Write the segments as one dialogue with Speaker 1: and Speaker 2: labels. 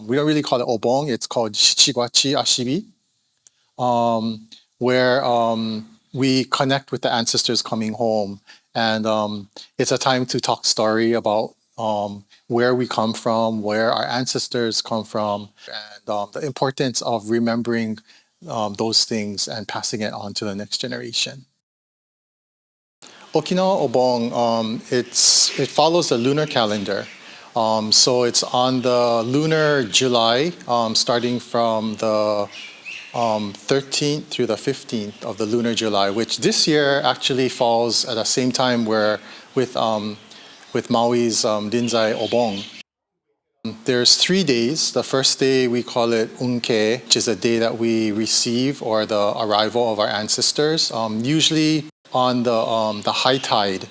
Speaker 1: we don't really call it Obon, it's called Shichigwachi Ashibi, where we connect with the ancestors coming home. And it's a time to talk story about where we come from, where our ancestors come from, and the importance of remembering those things and passing it on to the next generation. Okinawa Obon, it follows the lunar calendar. So it's on the lunar July, starting from the 13th through the 15th of the lunar July, which this year actually falls at the same time where with Maui's Rinzai Obon. There's 3 days. The first day we call it Unke, which is the day that we receive or the arrival of our ancestors, usually on the high tide.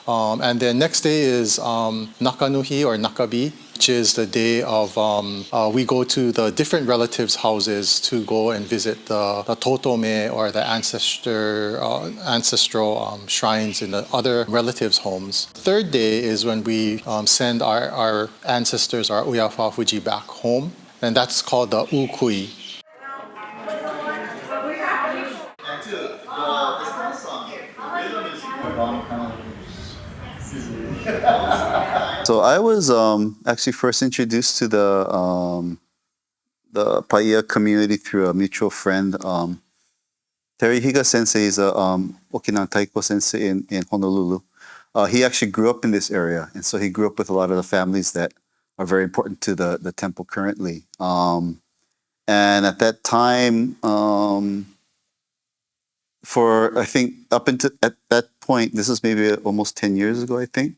Speaker 1: And then next day is Nakanuhi or Nakabi, which is the day of we go to the different relatives' houses to go and visit the totome or the ancestral shrines in the other relatives' homes. Third day is when we send our ancestors, our Uyafa Fuji, back home, and that's called the Ukui.
Speaker 2: So I was actually first introduced to the Paia community through a mutual friend. Terry Higa Sensei is a Okinawan Taiko Sensei in Honolulu. He actually grew up in this area, and so he grew up with a lot of the families that are very important to the temple currently. And at that time, for I think up until at that point, this is maybe almost 10 years ago, I think.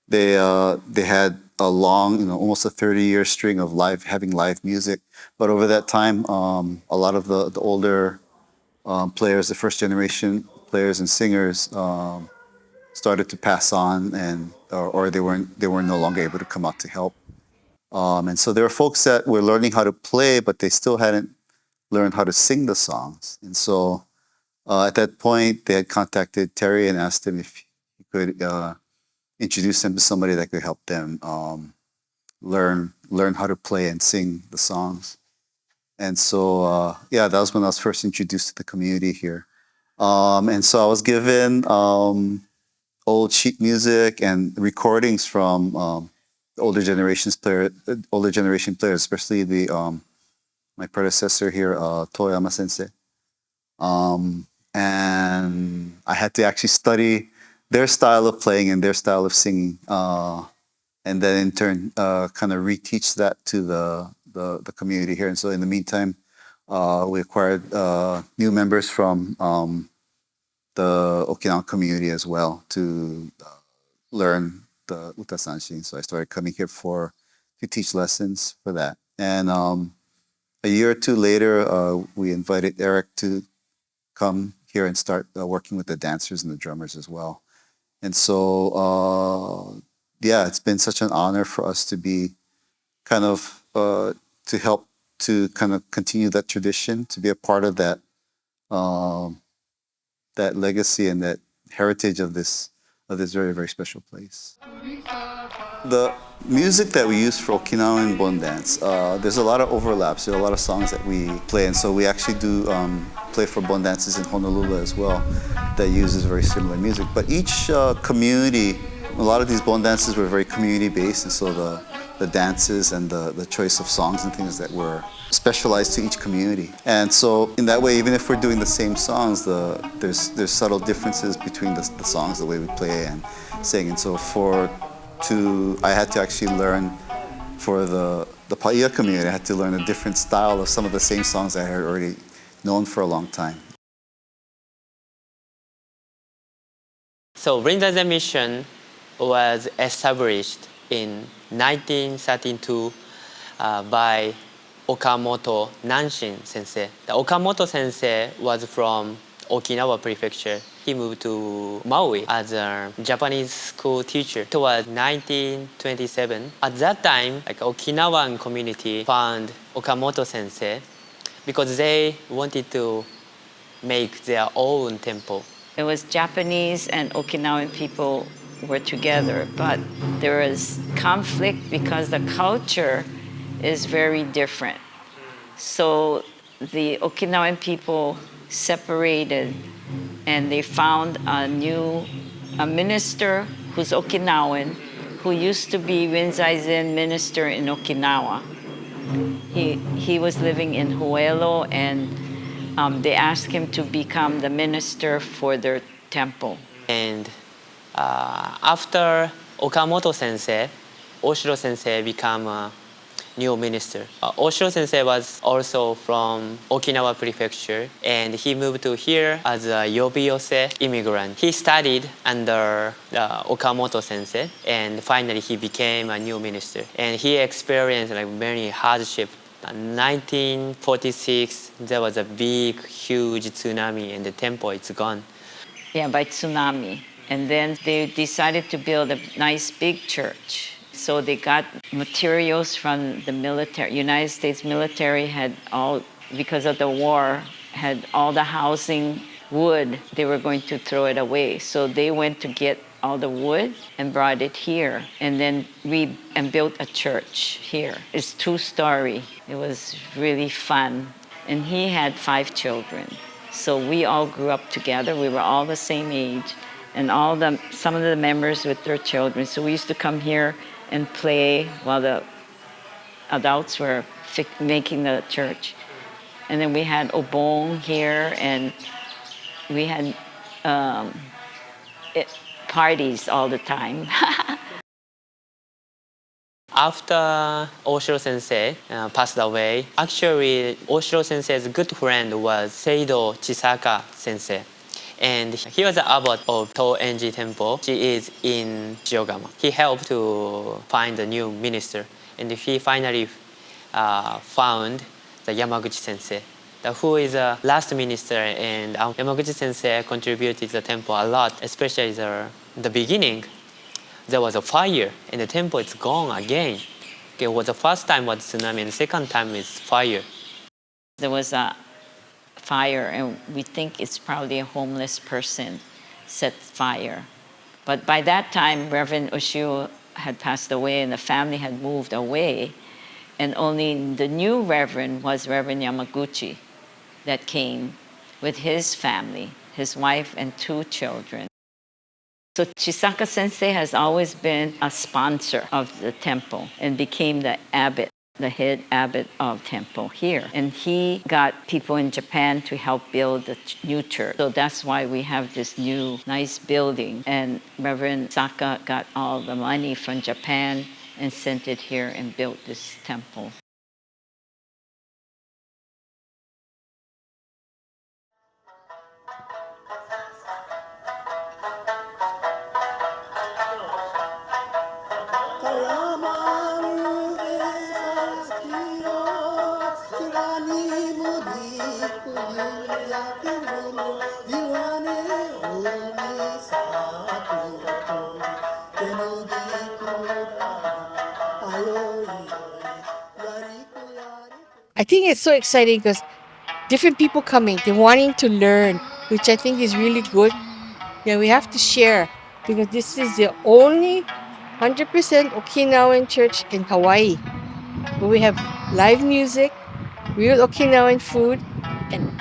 Speaker 2: They had a long, almost a 30-year string of having live music. But over that time, a lot of the older players, the first generation players and singers, started to pass on, or they were no longer able to come out to help. And so there were folks that were learning how to play, but they still hadn't learned how to sing the songs. And so at that point, they had contacted Terry and asked him if he could introduce them to somebody that could help them learn how to play and sing the songs. And so, that was when I was first introduced to the community here. And so I was given old sheet music and recordings from older generation players, especially my predecessor here, Toyama Sensei. And I had to actually study their style of playing and their style of singing, and then in turn kind of reteach that to the community here. And so in the meantime, we acquired new members from the Okinawan community as well to learn the Uta Sanshin. So I started coming here to teach lessons for that. And a year or two later, we invited Eric to come here and start working with the dancers and the drummers as well. And so, it's been such an honor for us to be kind of, to help to kind of continue that tradition, to be a part of that, that legacy and that heritage of this very, very special place. The music that we use for Okinawan Bon dance, there's a lot of overlaps. There are a lot of songs that we play, and so we actually do play for Bon dances in Honolulu as well that uses very similar music. But each community, a lot of these Bon dances were very community-based, and so the dances and the choice of songs and things that were specialized to each community. And so in that way, even if we're doing the same songs, there's subtle differences between the songs, the way we play and sing. And so I had to actually learn for the Paia community, I had to learn a different style of some of the same songs I had already known for a long time.
Speaker 3: So Rinzai Zen Mission was established in 1932 by Okamoto Nanshin Sensei. The Okamoto Sensei was from Okinawa Prefecture. He moved to Maui as a Japanese school teacher towards 1927. At that time, Okinawan community found Okamoto Sensei because they wanted to make their own temple.
Speaker 4: It was Japanese and Okinawan people were together, but there was conflict because the culture is very different. So the Okinawan people separated and they found a minister who's Okinawan, who used to be Rinzai Zen minister in Okinawa. He was living in Huelo, and they asked him to become the minister for their temple.
Speaker 3: And after Okamoto sensei, Oshiro sensei became a new minister. Oshiro sensei was also from Okinawa Prefecture, and he moved to here as a Yobiyose immigrant. He studied under Okamoto sensei, and finally he became a new minister. And he experienced like many hardship. In 1946, there was a big, huge tsunami, and the temple is gone.
Speaker 4: Yeah, by tsunami. And then they decided to build a nice big church. So they got materials from the military. United States military had all, because of the war, had all the housing wood. They were going to throw it away. So they went to get all the wood and brought it here, and then built a church here. It's 2-story. It was really fun. And he had 5 children. So we all grew up together. We were all the same age, and some of the members with their children. So we used to come here and play while the adults were making the church. And then we had Obon here, and we had parties all the time.
Speaker 3: After Oshiro sensei passed away, actually Oshiro sensei's good friend was Seido Chisaka sensei. And he was the abbot of Toenji Temple. She is in Shiogama. He helped to find a new minister, and he finally found the Yamaguchi sensei, who is the last minister. And Yamaguchi sensei contributed to the temple a lot, especially the beginning. There was a fire, and the temple is gone again. Okay, it was the first time was tsunami, and the second time is fire.
Speaker 4: There was a fire, and we think it's probably a homeless person set fire. But by that time, Reverend Ushio had passed away, and the family had moved away. And only the new Reverend was Reverend Yamaguchi that came with his family, his wife and 2 children. So Chisaka Sensei has always been a sponsor of the temple and became the abbot, the head abbot of temple here. And he got people in Japan to help build the new church. So that's why we have this new nice building. And Reverend Saka got all the money from Japan and sent it here and built this temple.
Speaker 5: I think it's so exciting because different people coming, they're wanting to learn, which I think is really good. Yeah, we have to share because this is the only 100% Okinawan church in Hawaii where we have live music, real Okinawan food, and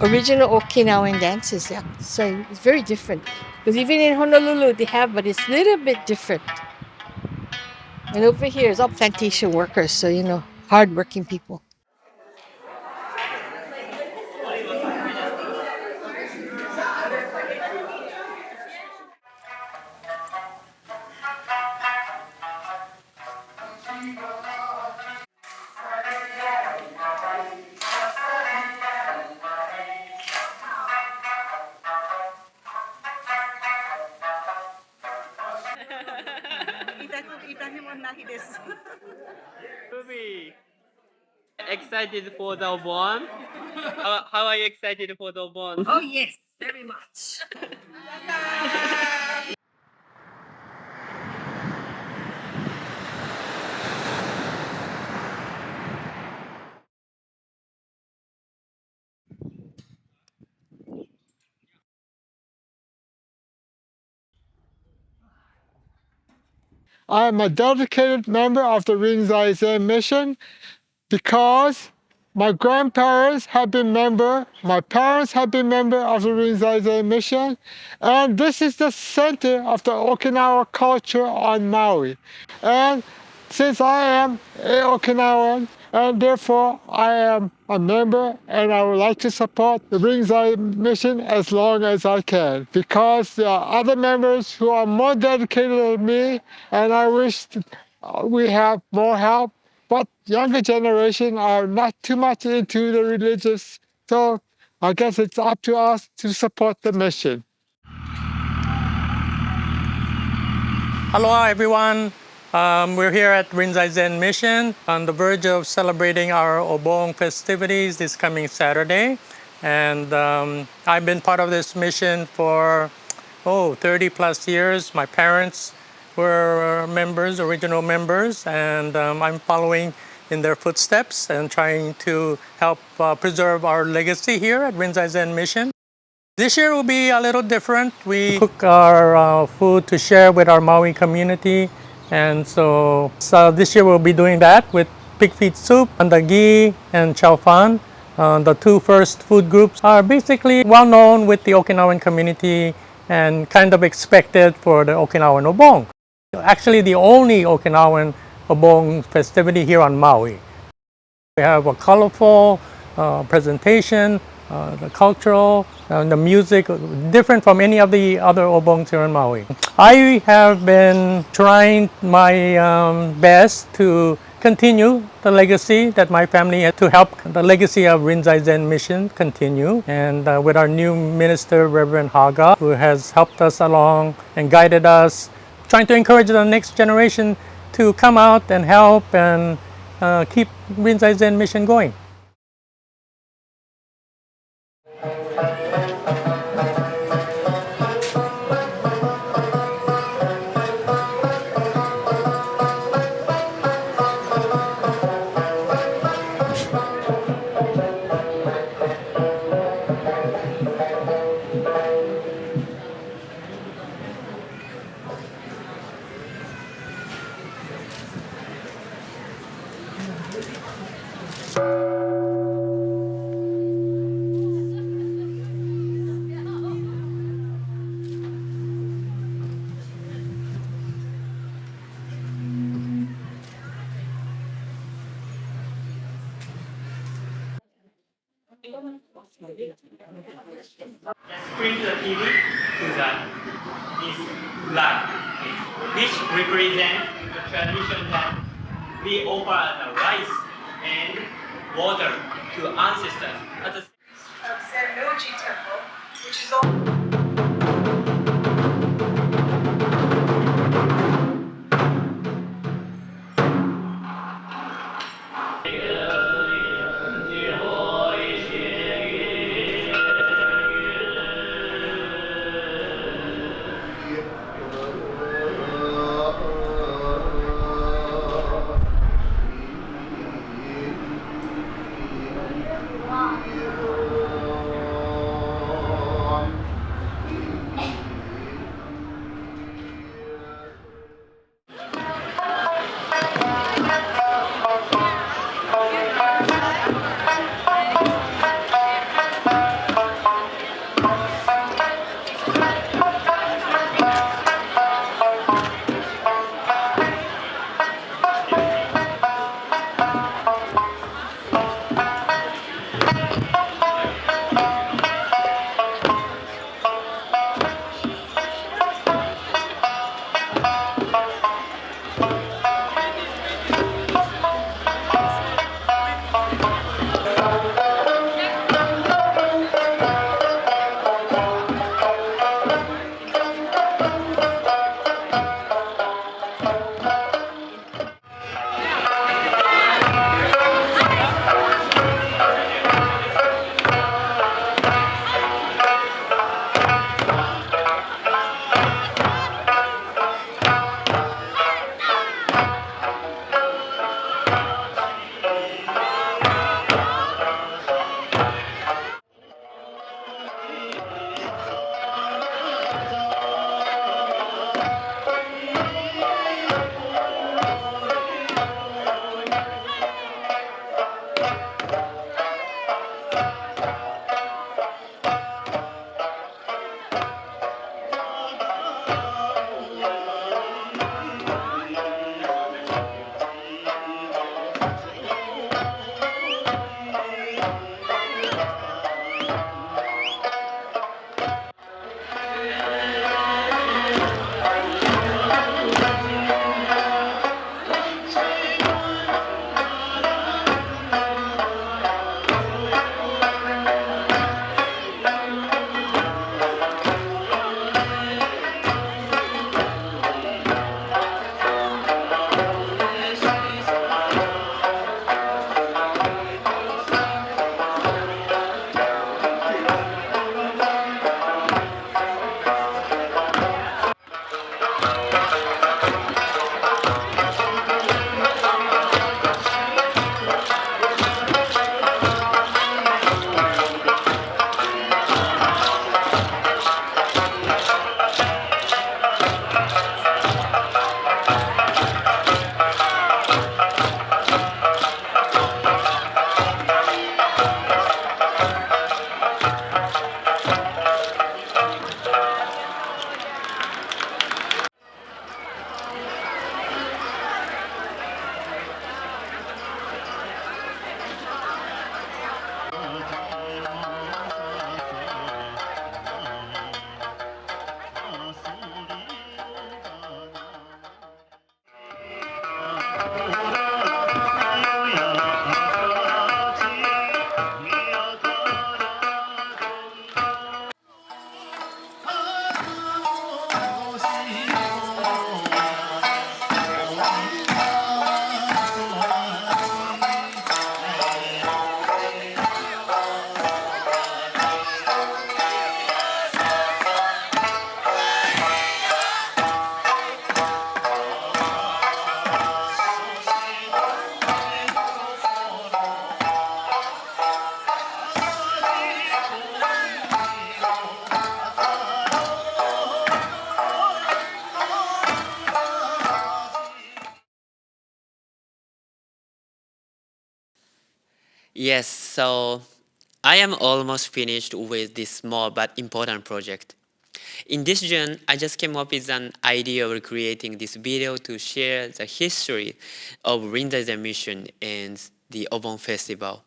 Speaker 5: original Okinawan dances. Yeah, so it's very different because even in Honolulu they have, but it's a little bit different. And over here is all plantation workers, so hardworking people.
Speaker 3: Excited for the Obon? How are you excited for the Obon?
Speaker 5: Oh yes, very much.
Speaker 6: I am a dedicated member of the Rinzai Zen Mission because my grandparents have been member, my parents have been member of the Rinzai Zen Mission, and this is the center of the Okinawa culture on Maui. And since I am a Okinawan, and therefore I am a member, and I would like to support the Rinzai Mission as long as I can, because there are other members who are more dedicated than me, and I wish we have more help. But younger generation are not too much into the religious, so I guess it's up to us to support the mission.
Speaker 7: Hello everyone. We're here at Rinzai Zen Mission on the verge of celebrating our Obon festivities this coming Saturday. And I've been part of this mission for 30 plus years. My parents were members, original members, and I'm following in their footsteps and trying to help preserve our legacy here at Rinzai Zen Mission. This year will be a little different. We cook our food to share with our Maui community, and so this year we'll be doing that with pig feet soup, andagi, and chow fan. The two first food groups are basically well known with the Okinawan community and kind of expected for the Okinawan Obon. Actually, the only Okinawan Obon festivity here on Maui. We have a colorful presentation, the cultural, the music, different from any of the other obongs here in Maui. I have been trying my best to continue the legacy that my family had, to help the legacy of Rinzai Zen Mission continue. And with our new minister, Reverend Haga, who has helped us along and guided us, trying to encourage the next generation to come out and help and keep Rinzai Zen Mission going.
Speaker 3: Bring the TV to this flag, which represents the tradition that we offer the rice and water to ancestors. At the
Speaker 8: of Zen Temple, which is all.
Speaker 3: Yes, so I am almost finished with this small but important project. In this June, I just came up with an idea of creating this video to share the history of Rinzai Zen Mission and the Obon Festival.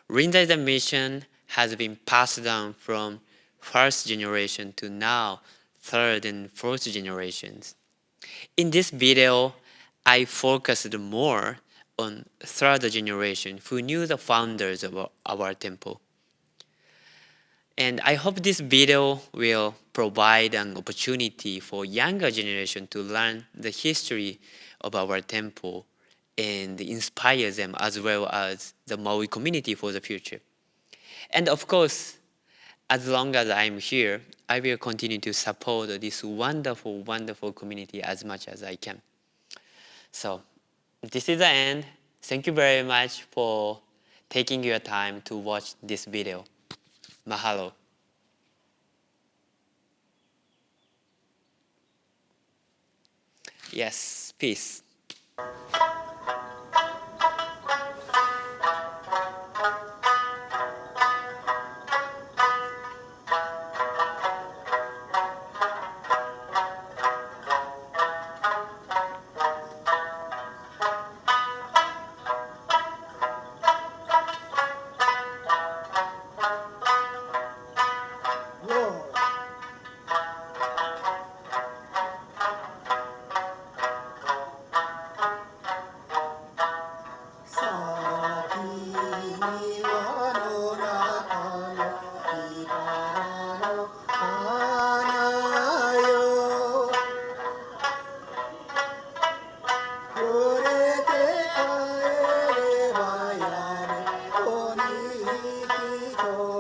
Speaker 3: Rinzai Zen Mission has been passed down from first generation to now third and fourth generations. In this video, I focused more on third generation who knew the founders of our temple. And I hope this video will provide an opportunity for younger generation to learn the history of our temple and inspire them as well as the Maui community for the future. And of course, as long as I'm here, I will continue to support this wonderful, wonderful community as much as I can. So this is the end. Thank you very much for taking your time to watch this video. Mahalo. Yes, peace.
Speaker 9: Thank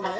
Speaker 9: you.